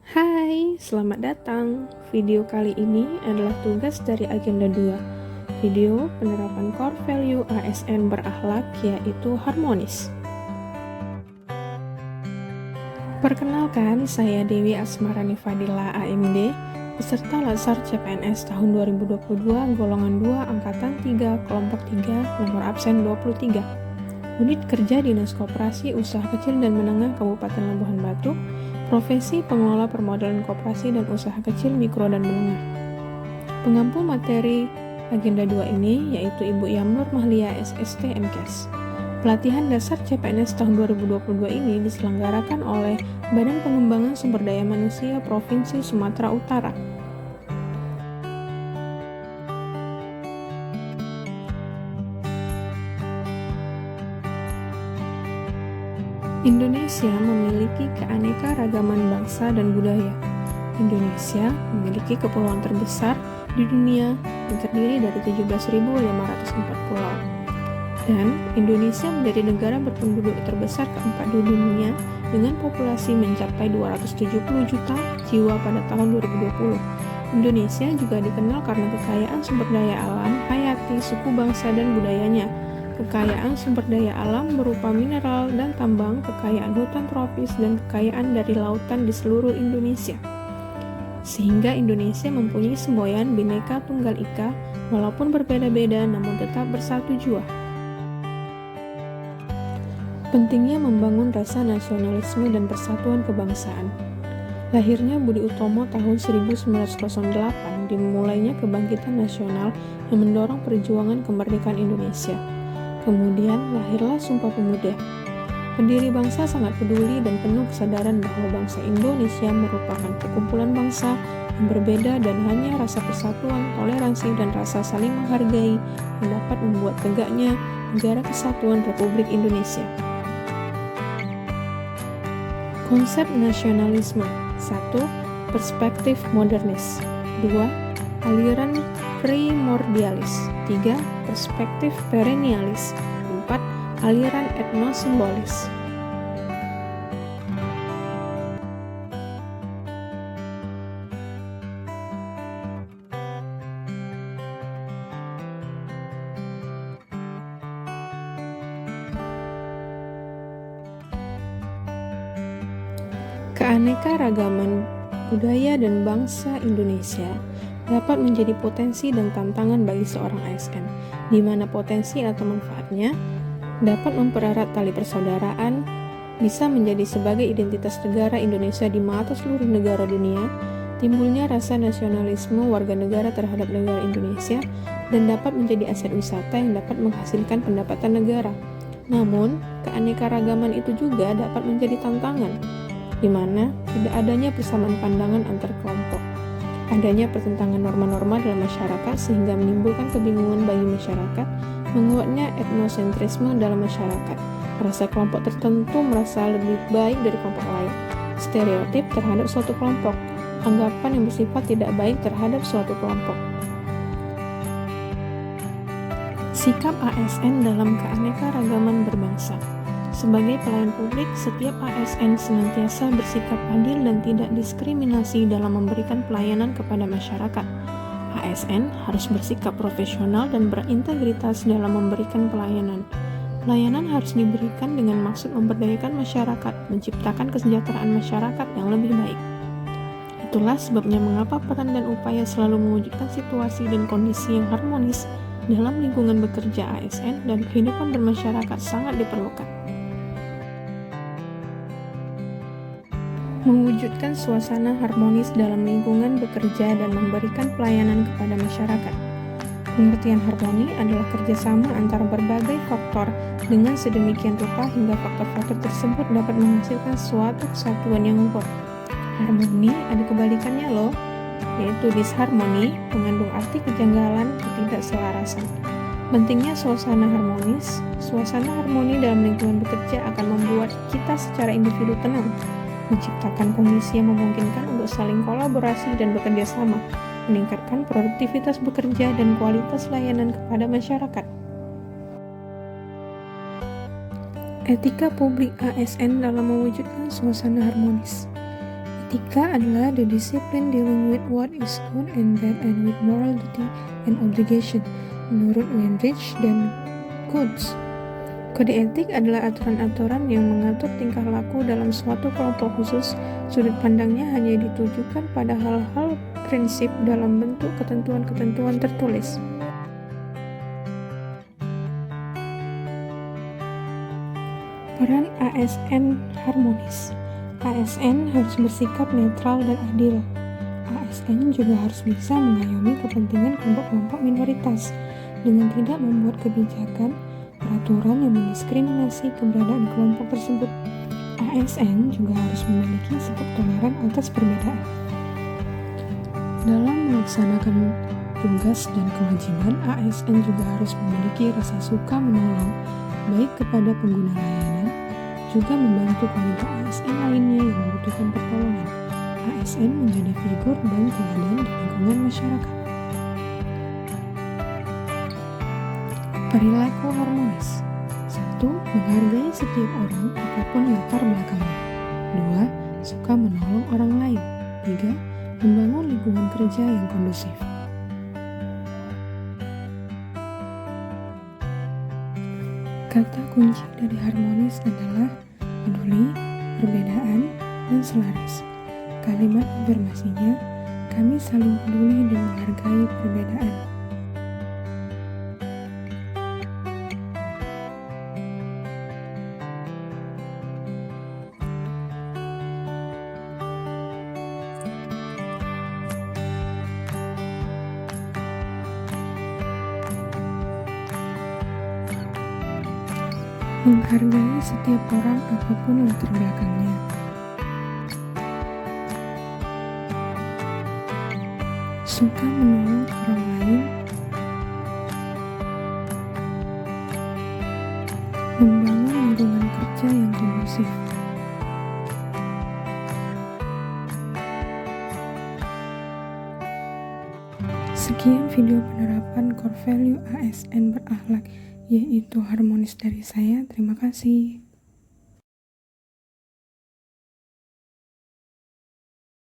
Hai, selamat datang. Video kali ini adalah tugas dari agenda 2. Video penerapan core value ASN berakhlak yaitu harmonis. Perkenalkan, saya Dewi Asmarani Fadila AMD, peserta Latsar CPNS tahun 2022 golongan 2 angkatan 3 kelompok 3 nomor absen 23. Unit kerja Dinas Koperasi Usaha Kecil dan Menengah Kabupaten Labuhan Batu, profesi pengelola permodalan koperasi dan usaha kecil, mikro, dan menengah. Pengampu materi agenda 2 ini yaitu Ibu Yamnur Mahlia SST MKes. Pelatihan dasar CPNS tahun 2022 ini diselenggarakan oleh Badan Pengembangan Sumber Daya Manusia Provinsi Sumatera Utara. Indonesia memiliki keanekaragaman bangsa dan budaya. Indonesia memiliki kepulauan terbesar di dunia yang terdiri dari 17.504 pulau. Dan Indonesia menjadi negara berpenduduk terbesar keempat di dunia dengan populasi mencapai 270 juta jiwa pada tahun 2020. Indonesia juga dikenal karena kekayaan sumber daya alam, hayati, suku bangsa, dan budayanya. Kekayaan sumber daya alam berupa mineral dan tambang, kekayaan hutan tropis, dan kekayaan dari lautan di seluruh Indonesia. Sehingga Indonesia mempunyai semboyan Bhinneka Tunggal Ika, walaupun berbeda-beda namun tetap bersatu jua. Pentingnya membangun rasa nasionalisme dan persatuan kebangsaan. Lahirnya Budi Utomo tahun 1908 dimulainya kebangkitan nasional yang mendorong perjuangan kemerdekaan Indonesia. Kemudian lahirlah Sumpah Pemuda. Pendiri bangsa sangat peduli dan penuh kesadaran bahwa bangsa Indonesia merupakan perkumpulan bangsa yang berbeda dan hanya rasa persatuan, toleransi, dan rasa saling menghargai yang dapat membuat tegaknya Negara Kesatuan Republik Indonesia. Konsep nasionalisme. 1. Perspektif modernis. 2. Aliran primordialis. 3. Perspektif perennialis. 4. Aliran etnosimbolis. Keanekaragaman budaya dan bangsa Indonesia dapat menjadi potensi dan tantangan bagi seorang ASN, di mana potensi atau manfaatnya dapat mempererat tali persaudaraan, bisa menjadi sebagai identitas negara Indonesia di mata seluruh negara dunia, timbulnya rasa nasionalisme warga negara terhadap negara Indonesia, dan dapat menjadi aset wisata yang dapat menghasilkan pendapatan negara. Namun, keanekaragaman itu juga dapat menjadi tantangan, di mana tidak adanya persamaan pandangan antar kelompok. Adanya pertentangan norma-norma dalam masyarakat sehingga menimbulkan kebingungan bagi masyarakat, menguatnya etnosentrisme dalam masyarakat, merasa kelompok tertentu merasa lebih baik dari kelompok lain, stereotip terhadap suatu kelompok, anggapan yang bersifat tidak baik terhadap suatu kelompok. Sikap ASN dalam keanekaragaman berbangsa. Sebagai pelayan publik, setiap ASN senantiasa bersikap adil dan tidak diskriminasi dalam memberikan pelayanan kepada masyarakat. ASN harus bersikap profesional dan berintegritas dalam memberikan pelayanan. Pelayanan harus diberikan dengan maksud memberdayakan masyarakat, menciptakan kesejahteraan masyarakat yang lebih baik. Itulah sebabnya mengapa peran dan upaya selalu mewujudkan situasi dan kondisi yang harmonis dalam lingkungan bekerja ASN dan kehidupan bermasyarakat sangat diperlukan. Mewujudkan suasana harmonis dalam lingkungan bekerja dan memberikan pelayanan kepada masyarakat. Pengertian harmoni adalah kerjasama antara berbagai faktor dengan sedemikian rupa hingga faktor-faktor tersebut dapat menghasilkan suatu kesatuan yang utuh. Harmoni ada kebalikannya loh, yaitu disharmoni, mengandung arti kejanggalan, ketidakselarasan. Pentingnya suasana harmonis. Suasana harmoni dalam lingkungan bekerja akan membuat kita secara individu tenang, menciptakan kondisi yang memungkinkan untuk saling kolaborasi dan bekerja sama, meningkatkan produktivitas bekerja dan kualitas layanan kepada masyarakat. Etika publik ASN dalam mewujudkan suasana harmonis. Etika adalah the discipline dealing with what is good and bad and with moral duty and obligation menurut Weinreich dan Coates. Kode etik adalah aturan-aturan yang mengatur tingkah laku dalam suatu kelompok khusus. Sudut pandangnya hanya ditujukan pada hal-hal prinsip dalam bentuk ketentuan-ketentuan tertulis. Peran ASN harmonis. ASN harus bersikap netral dan adil. ASN juga harus bisa mengayomi kepentingan kelompok-kelompok minoritas dengan tidak membuat kebijakan, peraturan yang mendiskriminasi keberadaan kelompok tersebut. ASN juga harus memiliki sikap toleran atas perbedaan. Dalam melaksanakan tugas dan kewajiban, ASN juga harus memiliki rasa suka menolong, baik kepada pengguna layanan, juga membantu wanita ASN lainnya yang membutuhkan pertolongan. ASN menjadi figur dan teladan di lingkungan masyarakat. Perilaku harmonis. 1. Menghargai setiap orang apapun latar belakangnya. 2. Suka menolong orang lain. 3. Membangun lingkungan kerja yang kondusif. Kata kunci dari harmonis adalah peduli, perbedaan, dan selaras. Kalimat afirmasinya, kami saling peduli dan menghargai perbedaan. Menghargai setiap orang apapun latar belakangnya. Suka menolong orang lain. Membangun lingkungan kerja yang kondusif. Sekian video penerapan core value ASN berakhlak, yaitu harmonis dari saya. Terima kasih.